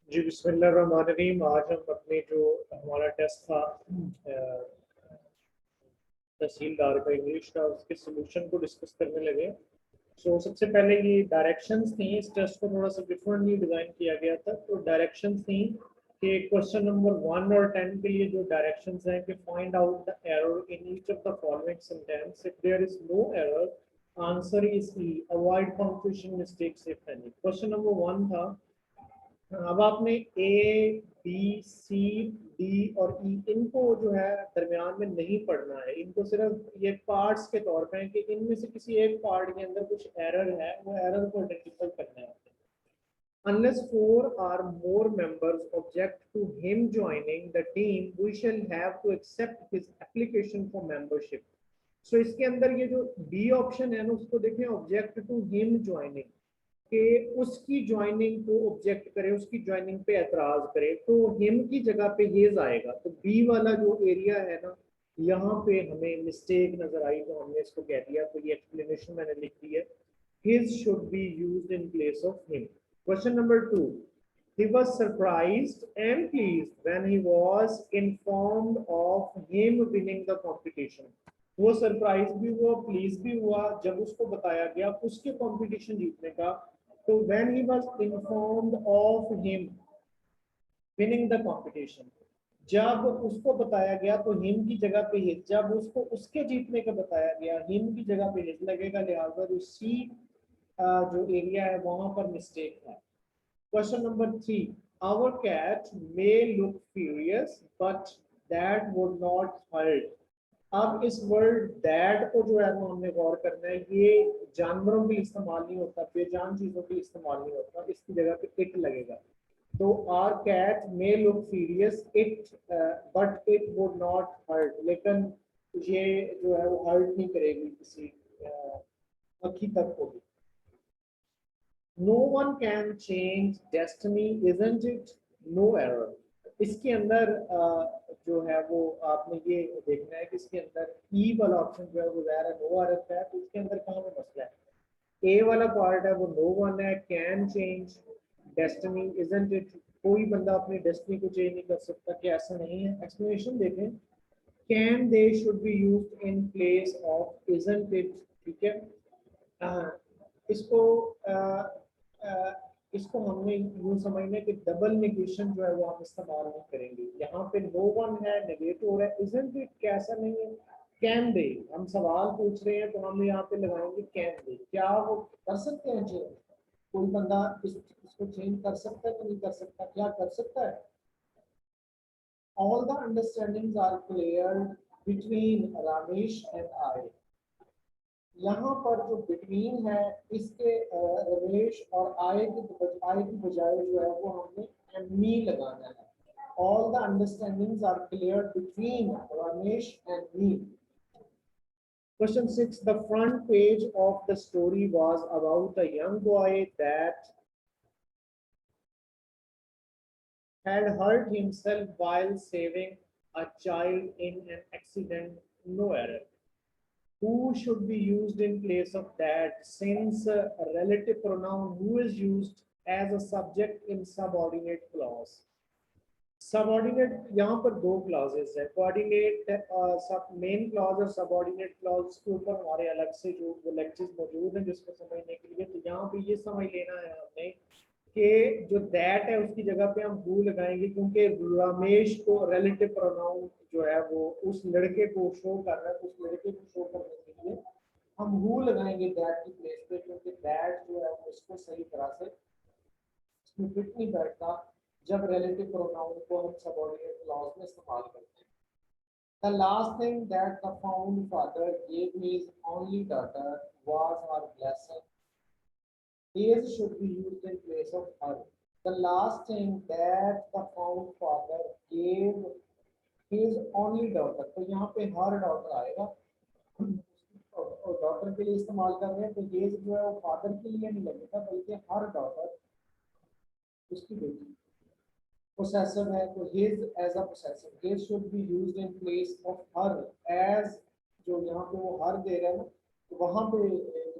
जी बिस्मिल्लाहिर्रहमानिर्रहीम। आज हम अपने जो हमारा टेस्ट था तहसीलदार का इंग्लिश का, उसके सोल्यूशन को डिस्कस करने लगे। सबसे पहले ये डायरेक्शंस थी। इस टेस्ट को थोड़ा सा डिफरेंटली डिज़ाइन किया गया था। तो डायरेक्शंस थी कि क्वेश्चन नंबर 1 और 10 के लिए जो डायरेक्शंस हैं कि find out the error in each of the following sentence. If there is no error, answer is E. Avoid punctuation mistakes if any. Question number 1 था। अब आपने ए बी सी डी और ई इनको जो है दरमियान में नहीं पढ़ना है। इनको सिर्फ ये पार्ट्स के तौर पे है कि इनमें से किसी एक पार्ट के अंदर कुछ एरर है, वो एरर को आइडेंटिफाई करना है। Unless four or more members object to him joining the team, we shall have to accept his application for membership. So इसके अंदर ये जो बी ऑप्शन है ना, उसको देखें, ऑब्जेक्ट टू हिम ज्वाइनिंग, कि उसकी ज्वाइनिंग को ऑब्जेक्ट करे, उसकी ज्वाइनिंग पे एतराज करे, तो हिम की जगह पे हिज आएगा। तो बी वाला जो एरिया है ना, यहाँ पे हमें मिस्टेक नजर आई तो हमने इसको कह दिया। तो ये एक्सप्लेनेशन मैंने लिख दी है, his should be used in place of him. Question number 2, he was surprised and pleased when he was informed of him winning the competition. वो सरप्राइज भी हुआ, प्लीज भी हुआ जब उसको बताया गया उसके कंपटीशन जीतने का। तो when he was informed of him winning the competition, जब उसको बताया गया तो हिम की जगह पे हिज, जब उसको उसके जीतने का बताया गया हिम की जगह पे हिज लगेगा। लिहाजा जो सी जो एरिया है वहां पर मिस्टेक है। Question number 3. Our cat may look furious, but that would not hurt. अब इस वर्ड दैट को जो है वो हमने गौर करना है। ये जानवरों के लिए इस्तेमाल नहीं होता, बेजान चीजों के लिए इस्तेमाल नहीं होता, इसकी जगह पे इट लगेगा। तो our cat may look furious it, but it would not hurt, लेकिन ये जो है वो हर्ट नहीं करेगी किसी पक्षी तक को भी। No one can change destiny, isn't it? No error. इसके अंदर जो है वो आपने ये देखना है कि इसके अंदर ई वाला ऑप्शन जो है वो ज़ाहिर है नो एरर का है। तो इसके अंदर कहाँ पे मसला है? ए वाला पार्ट है वो नो वन है, can change destiny, isn't it? कोई बंदा अपनी डेस्टिनी को चेंज नहीं कर सकता, कि ऐसा नहीं है। एक्सप्लेनेशन देखें, can they should be used in place of isn't it. ठीक है, इसको इसको हमने यूं समझना कि डबल नेगेशन जो है वो हम इस्तेमाल नहीं करेंगे। यहाँ पे नो वन है, नेगेट हो रहा है, इजंट इट कैसा नहीं है, कैन दे। हम सवाल पूछ रहे हैं तो हम यहाँ पे लगाएंगे कैन दे। क्या वो कर सकते हैं चेंज? कोई बंदा इसको चेंज कर सकता है कि नहीं कर सकता? क्या कर सकता है? All the understandings are clear between Ramesh and I. यहाँ पर जो बिटवीन है इसके रमेश और आय की बजाय जो है वो हमने मी लगाना है। All the understandings are clear between Ramesh and me. Question 6. The front page of the story was about a young boy that had hurt himself while saving a child in an accident. No error. Who should be used in place of that, since a relative pronoun who is used as a subject in subordinate clause? Subordinate यहाँ पर दो clauses है, coordinate सब main clause और subordinate clause के ऊपर हमारे अलग से जो वो लेक्चर्स मौजूद हैं जिसको समझने के लिए। तो यहाँ पे ये समझ लेना है हमने कि जो दैट है उसकी जगह पे हम हु लगाएंगे, क्योंकि रमेश को रिलेटिव प्रोनाउन जो है वो उस लड़के को शो कर रहा है। उस लड़के को शो करने के लिए हम हु लगाएंगे दैट की प्लेस पे, क्योंकि दैट जो है उसको सही तरह से इसमें फिट नहीं बैठता जब रिलेटिव प्रोनाउन को हम सबऑर्डिनेट क्लॉज में इस्तेमाल करते हैं। The last thing that the found father gave his only daughter was her blessing. His should be used in place of her. The last thing that the found father gave his only daughter, तो यहाँ पे her daughter आएगा, और daughter के लिए इस्तेमाल कर रहे हैं तो his जो है वो फादर के लिए नहीं लगेगा बल्कि her daughter, उसकी बेटी possessive है तो his as a possessive, his should be used in place of her as, जो यहाँ पे वो her दे रहा है ना, तो वहां पे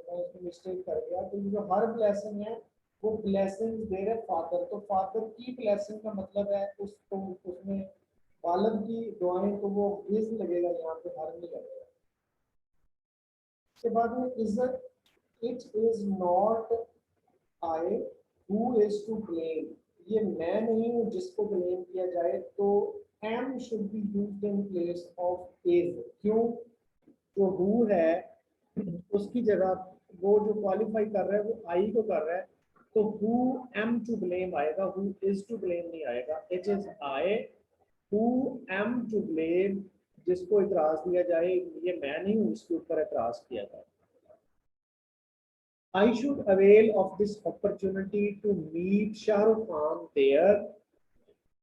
मैं इसमें मिस्टेक कर गया। तो ये जो her blessing है वो ब्लेसिंग दे रहे फादर, तो फादर की ब्लेसिंग का मतलब है उसको, उसमें वालिद की दुआएं, तो वो इज लगेगा यहाँ पे, हर नहीं लगेगा। उसके बाद में इज्जत, it is not I who is to blame, ये मैं नहीं हूँ जिसको ब्लेम किया जाए, तो am should be used in place of is. क्यों? जो हु है उसकी जगह वो जो क्वालिफाई कर रहा है वो आई को कर रहा है, तो हु एम टू ब्लेम आएगा, हु इज टू ब्लेम नहीं आएगा। It is I who am to blame, जिसको इतराज दिया जाए, ये मैं नहीं हूँ इसके ऊपर इतराज किया जाए। I should avail of this opportunity to meet Shah Rukh Khan there.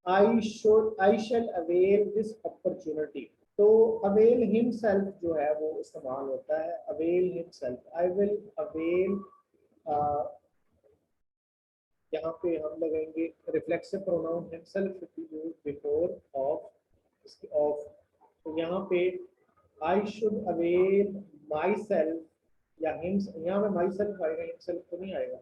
I shall avail this opportunity. तो avail himself जो है वो इस्तेमाल होता है, avail himself. I will avail, यहाँ पे हम लगाएंगे reflexive pronoun himself should be used before of, तो यहाँ पे I should avail myself या हिम, यहाँ पे myself आएगा, himself तो नहीं आएगा।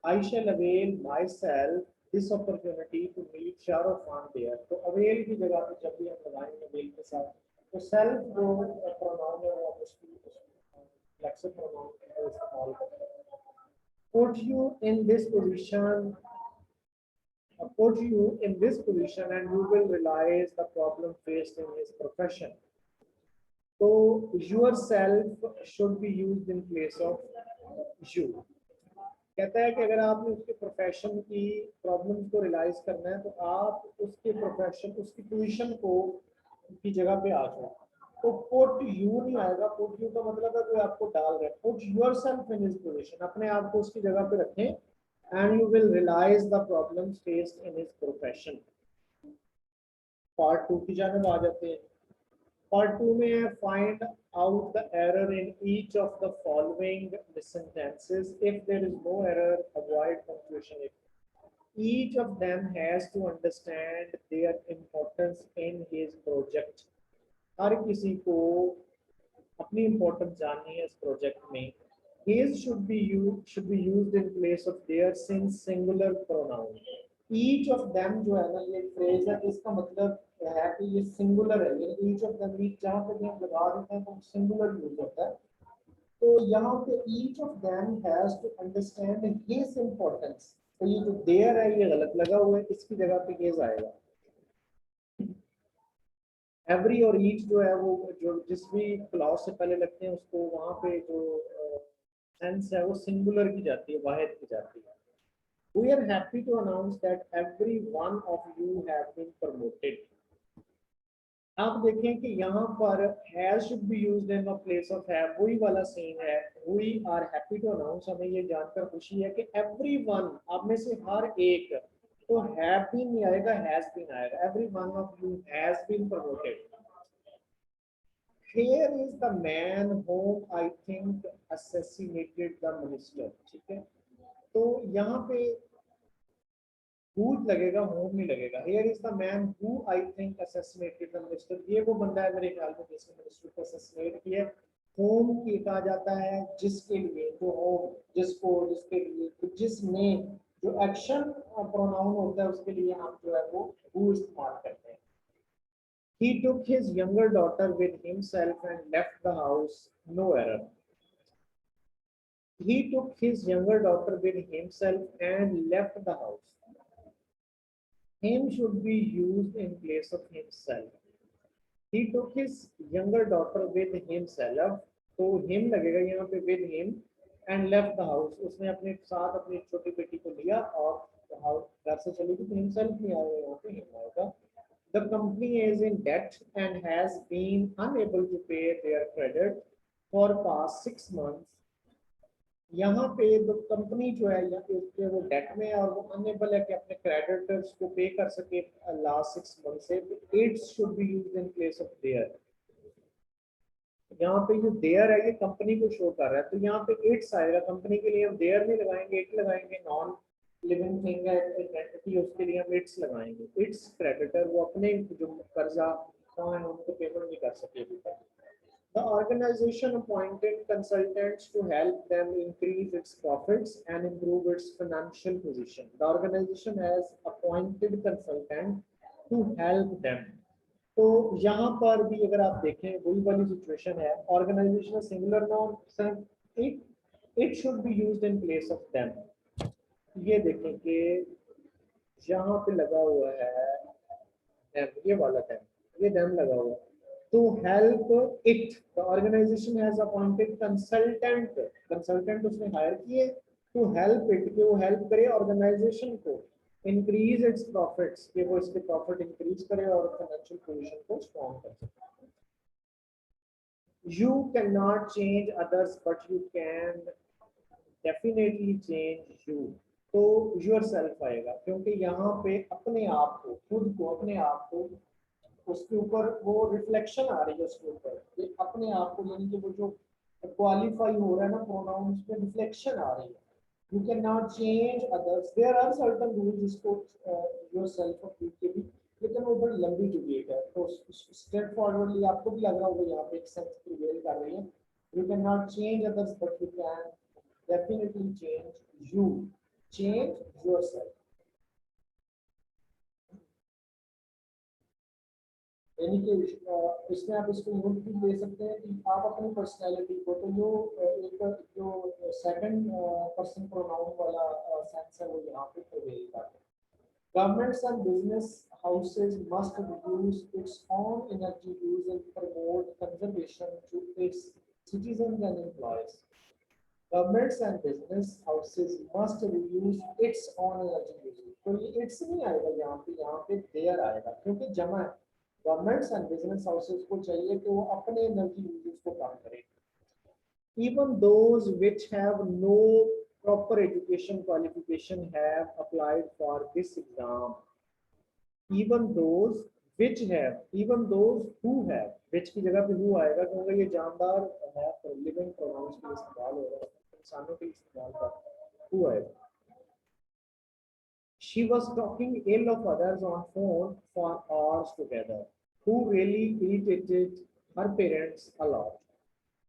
I shall avail myself this opportunity to meet Shah Rukh Khan there. तो avail की जगह पे जब भी हम लगाएंगे avail के साथ, तो self जो प्रोनाउन है वो उसकी फ्लेक्सिव प्रोनाउन का इस्तेमाल करते हैं। Put you in this position, put you in this position and you will realize the problem faced in his profession. So yourself should be used in place of you. कहता है कि अगर आपने उसके प्रोफेशन की प्रॉब्लम्स को realise करना है तो आप उसके प्रोफेशन, उसकी पोजीशन को की जगह पे आ जाओ। तो पुट यू नहीं आएगा, पुट यू का मतलब है कोई आपको डाल रहा है। Put yourself in his position, अपने आप को उसकी जगह पे रखें, and you will realise the problems faced in his profession. Part 2 की जानिब आ जाते हैं। Part 2 में है find out the error in each of the following sentences. If there is no error, avoid confusion. Each of them has to understand their importance in his project. हर किसी को अपनी importance जाननी है इस प्रोजेक्ट में। His should be used in place of their since singular pronoun. Each of them जो है ना, ये फ्रेज है, इसका मतलब है कि ये सिंगुलर है। ये each of them, each जहाँ पे भी हम लगा देते हैं तो सिंगुलर यूज होता है। तो यहाँ पे each of them has to understand his importance, तो ये जो देयर है ये गलत लगा हुआ है, इसकी जगह पे his आएगा। एवरी और ईच जो है वो जो जिस भी क्लॉज से पहले लगते हैं उसको वहां पे जो सेंस है वो सिंगुलर की जाती है, वाहिद की जाती है। We are happy to announce that every one of you have been promoted. आप देखें कि यहाँ पर has should be used in the place of have, वही वाला सीन है। We are happy to announce, हमें ये जानकर खुशी है कि everyone, आप में से हर एक, तो have been नहीं आएगा, has been आएगा। Every one of you has been promoted. Here is the man whom I think assassinated the minister. ठीक है, तो यहाँ पे who लगेगा, whom नहीं लगेगा। Here is the man who I think assassinated the minister. ये वो बंदा है मेरे ख्याल में जिसने मिनिस्टर को assassinate किया। whom की कहा जाता है जिसके लिए, जो हो, जिसको, जिसके लिए, तो जिसने, जो एक्शन प्रोनाउन होता है उसके लिए हम जो है वो who इस्तेमाल करते हैं। He took his younger daughter with himself and left the house. No error. He took his younger daughter with himself and left the house. Him should be used in place of himself. He took his younger daughter with himself. तो him लगेगा यहाँ पे with him and left the house. उसने अपने साथ अपनी छोटी बेटी को लिया और घर से चली गई, तो himself नहीं आएगा, यहाँ पे him आएगा। The company is in debt and has been unable to pay their credit for past 6 months. यहाँ पे तो कंपनी जो है यहाँ पे वो डेट में है और वो अनेबल है कि अपने क्रेडिटर्स को पे कर सके लास्ट 6 मंथ से। It's should be used in place of their. यहाँ पे जो देयर है ये कंपनी को शो कर रहा है, तो यहाँ पे इट्स आएगा। कंपनी के लिए हम देयर नहीं लगाएंगे, इट लगाएंगे। नॉन लिविंग थिंग है एंटिटी, उसके लिए हम इट्स लगाएंगे। इट्स क्रेडिटर, वो अपने जो कर्जा है उनको पेमेंट नहीं कर सके अभी तक। The organization appointed consultants to help them increase its profits and improve its financial position. The organization has appointed consultant to help them. तो यहाँ पर भी अगर आप देखें वही वाली सिचुएशन है, organisation singular noun sir, it should be used in place of them. ये देखें कि यहाँ पे लगा हुआ है them, ये वाला them, ये them लगा हुआ है। To help it, the organization has appointed consultant, consultant उसने hire किए to help it, कि वो help करे organization को increase its profits, कि वो इसके profit increase करे और financial position को strong कर सके। You cannot change others, but you can definitely change you. तो yourself आएगा, क्योंकि यहाँ पे अपने आप को, खुद को, अपने आप को, उसके ऊपर वो रिफ्लेक्शन आ रही है उसके ऊपर, ये अपने आप को, यानी कि वो जो क्वालिफाई हो रहा है ना प्रोनाउंस में, रिफ्लेक्शन आ रही है। You can not change others, there are certain rules जिसको योरसेल्फ ऑफ के भी, लेकिन वो बड़ी लंबी डिबेट है, तो स्ट्रेट फॉरवर्डली आपको भी लग रहा होगा यहाँ पे एक सेंस प्रिवेल कर रही है। You can not change others but you can definitely change you, change yourself. यानी कि इसमें आप इसको यूज भी ले सकते हैं कि आप अपनी पर्सनैलिटी को, तो जो एक जो सेकंड पर्सन प्रोनाउन वाला सेंस है वो यहाँ पे प्रिवेल करता है। Governments and business houses must reduce its own energy use and promote conservation to its citizens and employees. Governments and business houses must reduce its own energy use. तो ये its नहीं आएगा यहाँ पे their आएगा, क्योंकि जमा है। Governments and business houses को चाहिए कि वो अपने एनर्जी यूजेस को कम करें। Even those which have no proper education qualification have applied for this exam. Even those which have, even those who have, which की जगह पे who आएगा, क्योंकि ये जानदार है, लिविंग प्रोनाउंस के इस्तेमाल हो रहा है, इंसानों के इस्तेमाल का who आएगा। She was talking ill of others on phone for hours together. Who really irritated her parents a lot.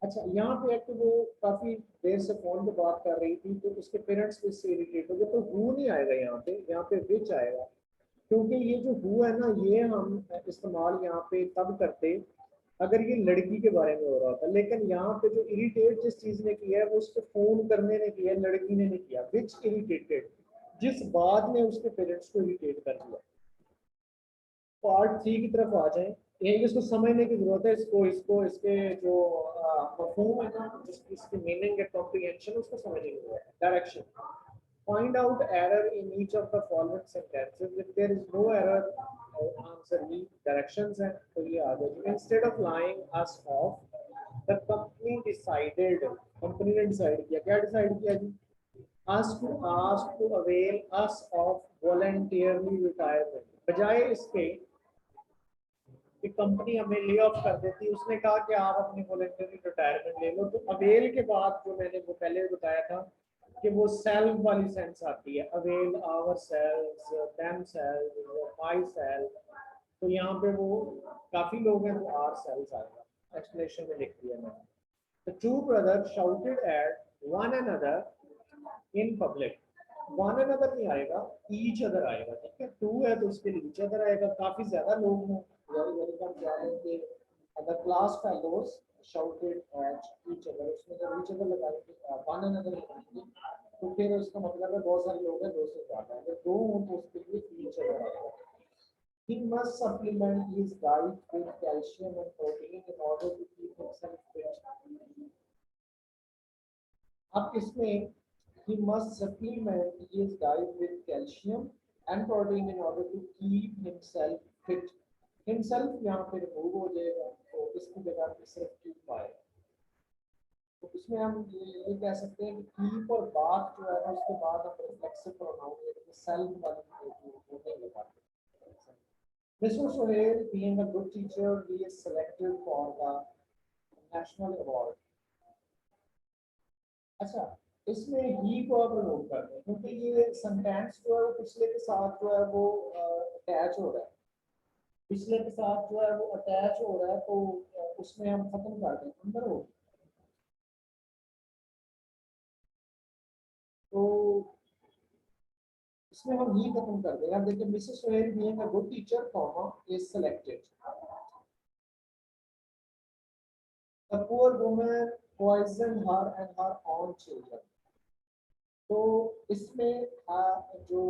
अच्छा, यहाँ पे एक तो वो काफी देर से फोन पे बात कर रही थी, तो उसके पेरेंट्स भी इससे इरिटेट हो गए, तो हु नहीं आएगा यहाँ पे विच आएगा, क्योंकि ये जो हु है ना, ये हम इस्तेमाल यहाँ पे तब करते अगर ये लड़की के बारे में हो रहा होता, लेकिन यहाँ पे जो इरिटेट जिस चीज ने किया है वो उसको फोन करने ने किया, लड़की ने नहीं किया। विच इरिटेटेड, जिस बात ने उसके पेरेंट्स को इरिटेट कर दिया। पार्ट 3 की तरफ आ जाएं, यही इसको समझने की जरूरत है, इसको इसके जो मफहूम है ना, इसकी मीनिंग है, कॉम्प्रिहेंशन, उसको समझने की जरूरत है। Direction, find out error in each of the following sentences, if there is no error answer B. Directions है तो ये आ गए। Instead of lying us off, the company decided, company ने डिसाइड किया, क्या डिसाइड किया जी? us to ask to avail us of voluntarily retirement, बजाय इसके कि कंपनी हमें ले ऑफ कर देती, उसने कहा कि आप अपनी वॉलंटरी रिटायरमेंट ले लो। तो अवेल के बाद जो मैंने वो पहले बताया था कि वो सेल्फ वाली सेंस आती है, avail ourselves, themselves, myself, तो यहाँ पे वो काफी लोग हैं तो आर सेल्स आएगा, एक्सप्लेनेशन में लिख दिया मैंने। The two brothers shouted at one another in public. One another नहीं आएगा, each other आएगा, ठीक है। two है तो उसके लिए each other आएगा, काफी ज्यादा लोग हैं, very कम जाने के। the class fellows shouted at each other, उसमें जब each other लगाएंगे, one another लगाएंगे, तो फिर उसका मतलब है बहुत सारे लोग हैं, दो से ज्यादा, अगर दो हो तो उसके लिए each other आएगा। He must supplement his diet with calcium and protein in order to keep himself fit. अब इसमें he must supplement his diet with calcium and protein in order to keep himself fit. Himself यहाँ पे remove हो जाएगा, तो इसकी जगह पे सिर्फ keep आएगा। तो इसमें हम ये कह सकते हैं कि keep और बात जो है ना, उसके बाद हम reflexive pronoun यानी self वाली होने लगाते हैं। Mr. Sohail, being a good teacher, he is selected for the national award. अच्छा, इसमें ही को आप नोट कर दें, क्योंकि ये सेंटेंस जो है वो पिछले के साथ जो है वो अटैच हो रहा है। पिछले के साथ जो है वो अटैच हो रहा है, तो उसमें हम खत्म कर दें अंदर हो। तो इसमें हम ये खत्म कर देंगे। अब देखिए, Mrs Sohail being a good teacher comma is selected, the poor woman poison her and her own children. तो इसमें जो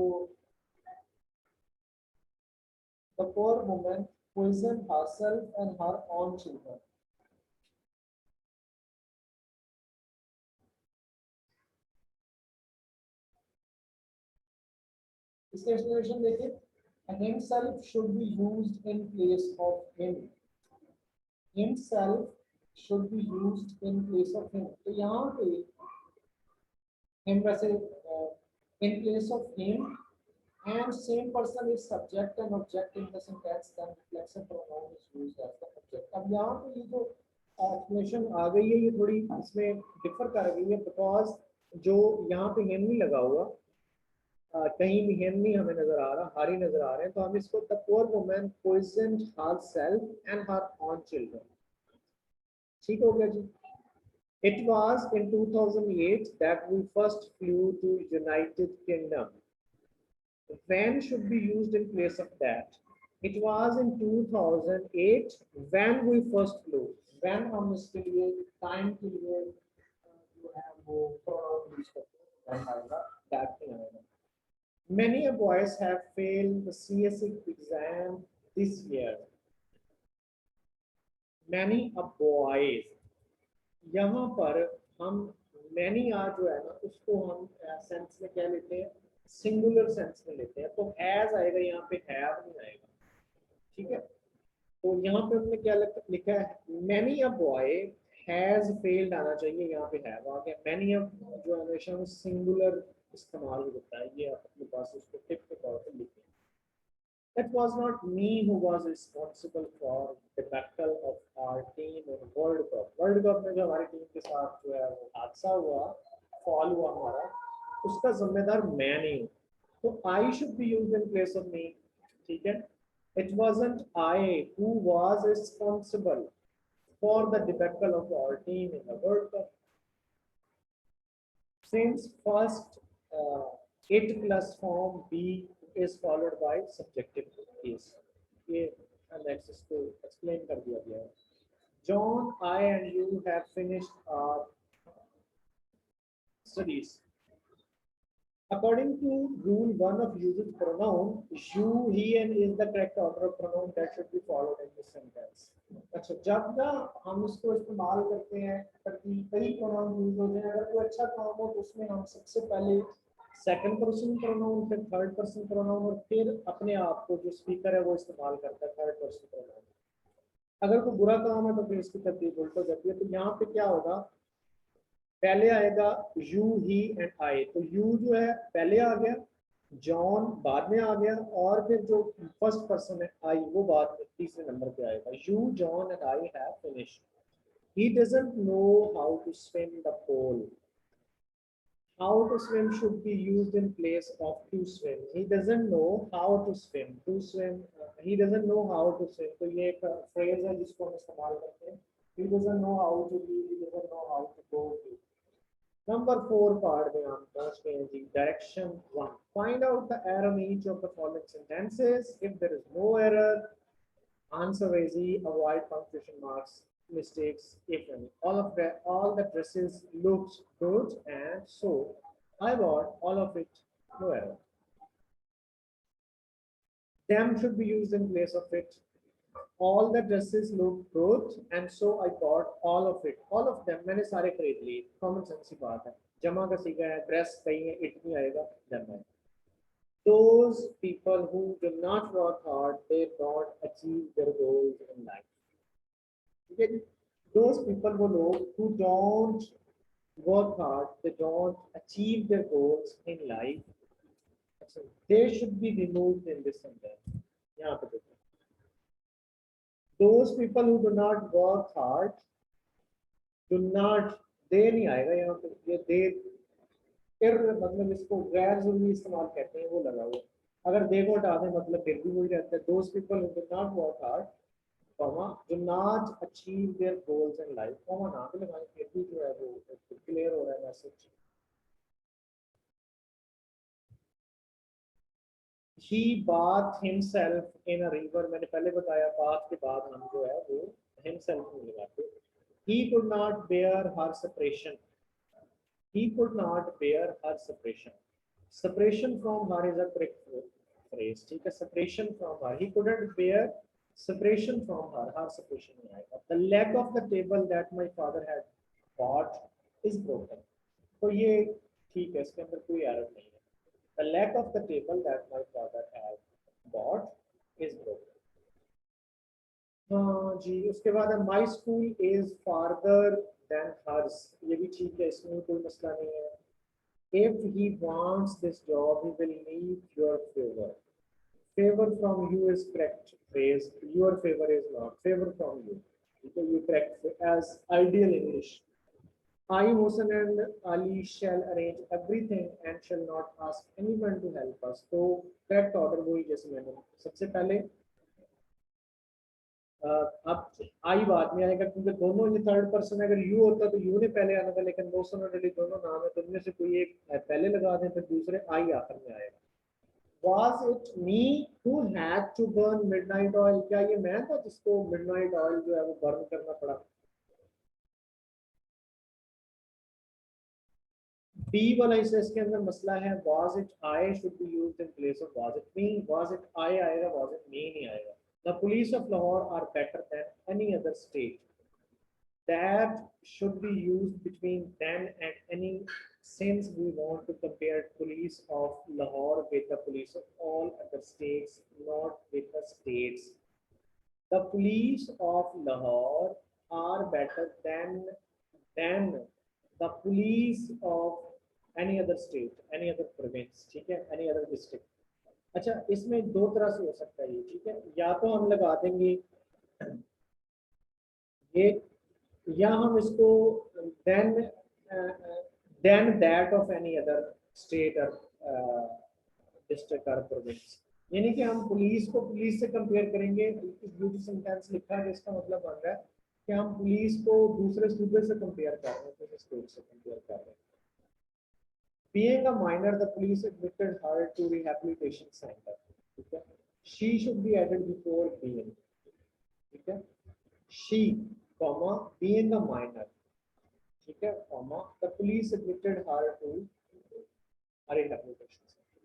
the poor woman poison herself and her own children, इसका एक्सप्लेनेशन देखिए, himself should be used in place of him, himself should be used in place of him। तो यहाँ पे him वैसे in place of him, and same person is subject and object in the sentence, then reflexive pronoun is used as the object। अब यहाँ पे ये जो explanation आ गई है, ये थोड़ी इसमें डिफर कर गई है, बिकॉज जो यहाँ पे him नहीं लगा हुआ, कहीं भी him नहीं हमें नजर आ रहा, हर ही नजर आ रहे हैं, तो हम इसको the poor woman poisoned herself and her own children, ठीक हो गया जी। It was in 2008 that we first flew to United Kingdom. When should be used in place of that? It was in 2008 when we first flew. When हम इसके लिए time के लिए जो है वो pronoun use करते हैं, when आएगा that नहीं आएगा। Many boys have failed the CSE exam this year. Many boys, यहाँ पर हम many आज जो है ना उसको हम सेंस में क्या लेते हैं, सिंगुलर सेंस में लेते हैं, तो हैज आएगा यहाँ पे, हैव नहीं आएगा, ठीक है। तो यहाँ पे हमने क्या लिखा है, many a boy has failed आना चाहिए, यहाँ पे हैव आ गया। many a जो हमेशा सिंगुलर इस्तेमाल होता है, ये आप अपने पास उसको टिप के तौर पर लिखें। It was not me who was responsible for the battle of our team in World Cup. World Cup में जो हमारी टीम के साथ जो है वो हादसा हुआ, फॉल हुआ हमारा, उसका जिम्मेदार मैं नहीं हूँ, तो I should be used in place of me, ठीक है। It wasn't I who was responsible for the debacle of our team in the World Cup. Since first it plus form be is followed by subjective case, ये next इसको explain कर दिया गया है। John, I and you have finished our studies. According to rule 1 of usage pronoun, you, he and is the correct order of pronoun that should be followed in this sentence. अच्छा, जब ना हम इसको इस्तेमाल करते हैं ताकि कई प्रोनाउन यूज हो जाए, अगर कोई अच्छा काम हो तो उसमें हम सबसे पहले सेकंड पर्सन प्रोनाउन, फिर थर्ड पर्सन प्रोनाउन, और फिर अपने आप को जो स्पीकर है वो इस्तेमाल करता है थर्ड पर्सन प्रोनाउन। अगर कोई बुरा काम है तो फिर इसकी तरतीब उल्ट हो जाती है। तो यहाँ पे क्या होगा, पहले आएगा यू, ही एंड आई, तो यू जो है पहले आ गया, जॉन बाद में आ गया, और फिर जो फर्स्ट पर्सन है आई वो बाद में तीसरे नंबर पे आएगा। You, John and I have finished. He doesn't know how to swim the pool. How to swim should be used in place of to swim. He doesn't know how to swim. To swim, he doesn't know how to swim. तो ये एक phrase है जिसको हम इस्तेमाल करते हैं। He doesn't know how to be. He doesn't know how to go to. Number 4 part में हम पहुंचते हैं जी, direction 1. Find out the error in each of the following sentences. If there is no error, answer is E. Avoid punctuation marks, mistakes, if any. All the dresses looked good, and so I bought all of it. No error. Them should be used in place of it. All the dresses look good, and so I bought all of it. All of them मैंने सारे खरीद लिए, common sense की बात है। जमा का सीखा है, ड्रेस कहीं है, इट नहीं आएगा, them है। Those people who do not work hard, they don't achieve their goals in life. ठीक है जी? Those people, वो लोग who don't work hard, they don't achieve their goals in life, they should be removed in this sentence. यहाँ पे देखो, those people who do not work hard, do not, they नहीं आएगा यहाँ पे, ये they, फिर मतलब इसको गैर जरूरी इस्तेमाल कहते हैं, वो लगा हुआ। अगर दे को हटा दें मतलब फिर भी वही रहता है, those people who did not work hard comma do not achieve their goals in life, comma ना भी लगाएं फिर भी जो है वो क्लियर हो रहा है message. He bathed himself in a river, मैंने पहले बताया बाथ के बाद हम जो है वो himself में लगाते। He could not bear her separation, he could not bear her separation, separation from her is a correct phrase, ठीक है, separation from her, he couldn't bear separation from her, her separation नहीं आएगा। The leg of the table that my father had bought is broken, तो ये ठीक है, इसके अंदर कोई एरर नहीं है। The leg of the table that my father had bought is broken। हाँ जी, उसके बाद है my school is farther than hers, ये भी ठीक है, इसमें कोई मसला नहीं है। If he wants this job, he will need your favor. Favor from you is correct phrase. Your favor is not. Favor from you. So you correct as ideal English. I, Hussein and Ali shall arrange everything and shall not ask anyone to help us. तो correct order वही जैसे मैंने सबसे पहले अब आई बाद में आएगा क्योंकि दोनों ये थर्ड पर्सन अगर यू होता तो यू ने पहले आना था, लेकिन मोशन और अली दोनों नाम है तो उनमें से कोई एक पहले लगा दें फिर दूसरे आई आखिर में आएगा। Was it me who had to burn midnight oil? क्या ये मैं था जिसको midnight oil जो है वो बर्न करना पड़ा? B वाला हिस्सा इसके अंदर मसला है, was it I should be used in place of was it me? Was it I आएगा, was it me नहीं आएगा। The police of Lahore are better than any other state. That should be used between then and any, since we want to compare police of Lahore with the police of all other states, not with the states. The police of Lahore are better than the police of any other state, any other province, ठीक है, any other district। अच्छा, इसमें दो तरह से हो सकता है ये, ठीक है, या तो हम लगा देंगे ये, या हम इसको then that of any other state or district or province, यानी कि हम पुलिस को पुलिस से कंपेयर करेंगे। इस ब्यूटी सेंटेंस लिखा है इसका मतलब बन रहा है कि हम पुलिस को दूसरे सूबे से कंपेयर कर रहे हैं, दूसरे स्टेट से कंपेयर कर रहे हैं। Being a minor, the police admitted her to rehabilitation center, ठीक है, she should be added before being, ठीक है, she comma being a minor, ठीक है, comma the police admitted her to a rehabilitation center।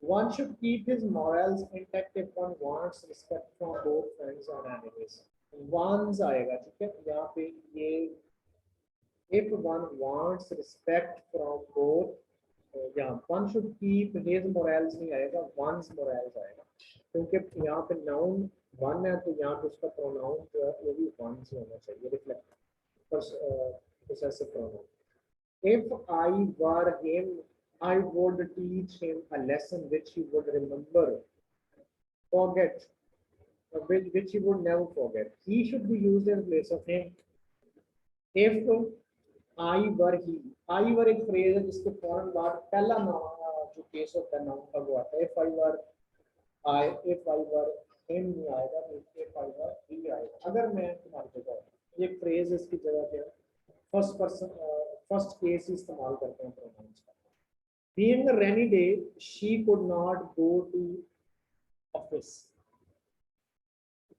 One should keep his morals intact if one wants respect from both friends and enemies। one's आएगा, ठीक है, यहाँ पे ये if one wants respect from both, यहाँ one should keep his morals नहीं आएगा, one's morals आएगा, क्योंकि यहाँ पे noun one है तो यहाँ पे उसका pronoun जो है वो भी one's होना चाहिए, reflect possessive pronoun। If I were him, I would teach him a lesson which he would remember, forget, which he would never forget। He should be used in place of him। If I were he, I were एक phrase है जिसके फौरन बाद पहला noun जो case होता है noun का वो आता है। If I were I, if I were him नहीं आएगा, if I were he आएगा। अगर मैं तुम्हारी जगह, ये फ्रेज इसकी जगह पे फर्स्ट पर्सन फर्स्ट केस इस्तेमाल करते हैं प्रोनाउंस का। Being a rainy day, she could not go to office।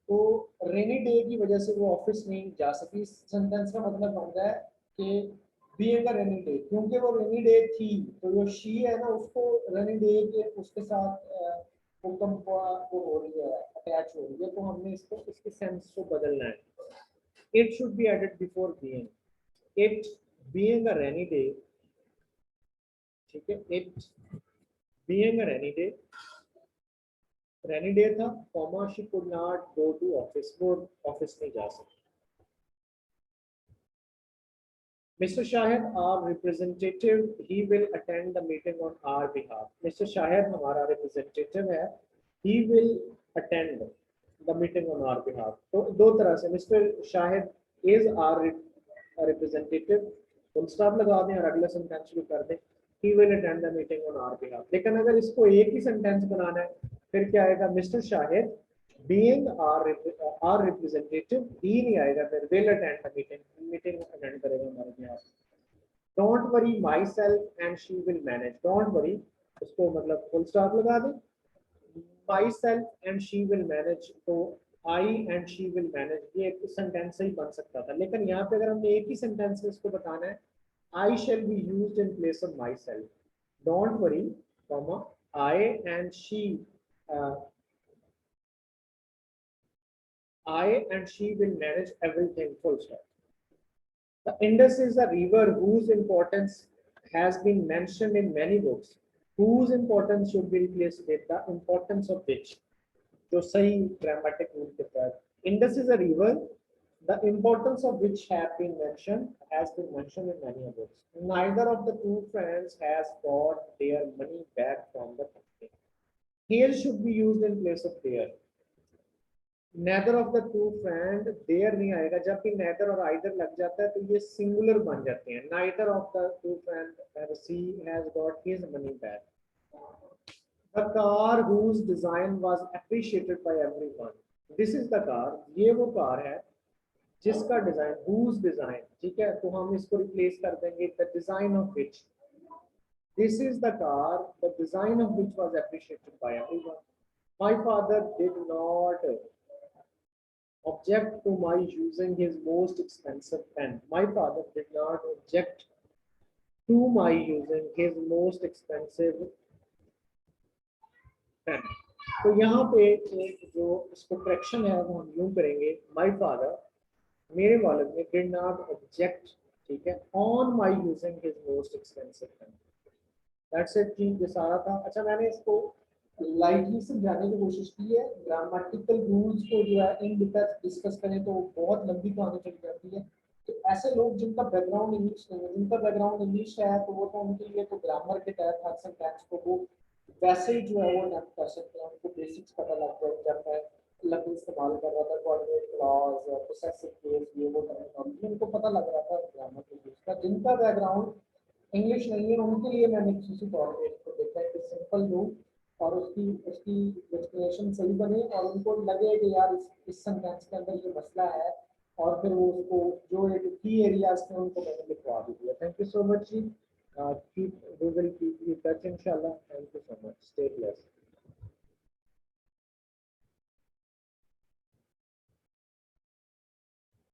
तो रेनी डे की वजह से वो ऑफिस नहीं जा सकी। सेंटेंस का मतलब बनता है कि बीइंग अ रेनी डे, क्योंकि वो रेनी डे थी तो जो शी है ना उसको रेनी डे के उसके साथ वो हो रही है, अटैच हो रही है, तो हमने इसको इसके सेंस को बदलना है। It should be added before being. It being a rainy day, ठीक है, it being a rainy day, rainy day था, comma she could not go to office, वो ऑफिस नहीं जा सकती। Mr. Shahid, our representative, he will attend the meeting on our behalf। Mr. Shahid हमारा representative है, he will attend the meeting on our behalf। तो दो तरह से Mr. Shahid is our representative, full stop लगा दें और अगला सेंटेंस शुरू कर दें। he will attend the meeting on our behalf. लेकिन अगर इसको एक ही सेंटेंस बनाना है फिर क्या आएगा, mister Shahid being our representative, he नहीं आएगा, फिर will attend the meeting, meeting attend करेगा हमारे behalf. Don't worry myself and she will manage. Don't worry उसको मतलब full stop लगा दे, myself and she will manage, तो I and she will manage ये एक सेंटेंस से ही बन सकता था, लेकिन यहाँ पे अगर हमने एक ही सेंटेंस में इसको बताना है, I shall be used in place of myself. Don't worry, comma, I and she will manage everything, full stop. The Indus is a river whose importance has been mentioned in many books. Whose importance should be replaced with the importance of which? जो सही grammatic rule के तहत. Indus is a river, the importance of which has been mentioned in many books. Neither of the two friends has got their money back from the company. Here should be used in place of there. Neither of the two friend, there नहीं आएगा, जब भी neither और either लग जाता है तो ये singular बन जाते हैं. Neither of the two friend C has got his money back. The car whose design was appreciated by everyone. This is the car. ये वो कार है जिसका डिजाइन, whose design, ठीक है, तो हम इसको रिप्लेस कर देंगे the design of which. This is the car, the design of which was appreciated by everyone. My father did not object to my using his most expensive pen. My father did not object to my using his most expensive pen. तो यहाँ पे एक जो इसको correction है वो हम यूं करेंगे, my father, मेरे वालिद ने did not object, ठीक है, on my using his most expensive pen. That's it जी, ये सारा था. अच्छा मैंने इसको लाइटली समझाने की कोशिश की है. ग्रामेटिकल रूल्स को जो है इन डिटेल डिस्कस करें तो बहुत लंबी कहानी चल जाती है. तो ऐसे लोग जिनका बैकग्राउंड इंग्लिश नहीं है, जिनका बैकग्राउंड इंग्लिश है, तो वो तो उनके लिए तो ग्रामर के तहत हर सेंटेंस को वो वैसे ही जो है वो नोट कर सकते हैं. उनको बेसिक्स पता लग जाए. जब मैं लफ्ज इस्तेमाल कर रहा था कोऑर्डिनेट क्लॉज और पोसेसिव केस, ये वो टर्मिनोलॉजी उनको पता लग रहा था ग्रामर के यूज का. जिनका बैकग्राउंड इंग्लिश नहीं है उनके लिए मैंने किसी तौर पे इसको देखा है कि सिंपल रूल और उसकी एक्सप्लेनेशन सही बने और उनको लगे कि यार इस सेंटेंस के अंदर ये मसला है, और फिर वो उसको जो एक की एरियाज थे उनको मैंने लिखवा भी दिया. थैंक यू सो मच जी. We will keep in touch इंशाल्लाह. Thank you so much. Stay blessed.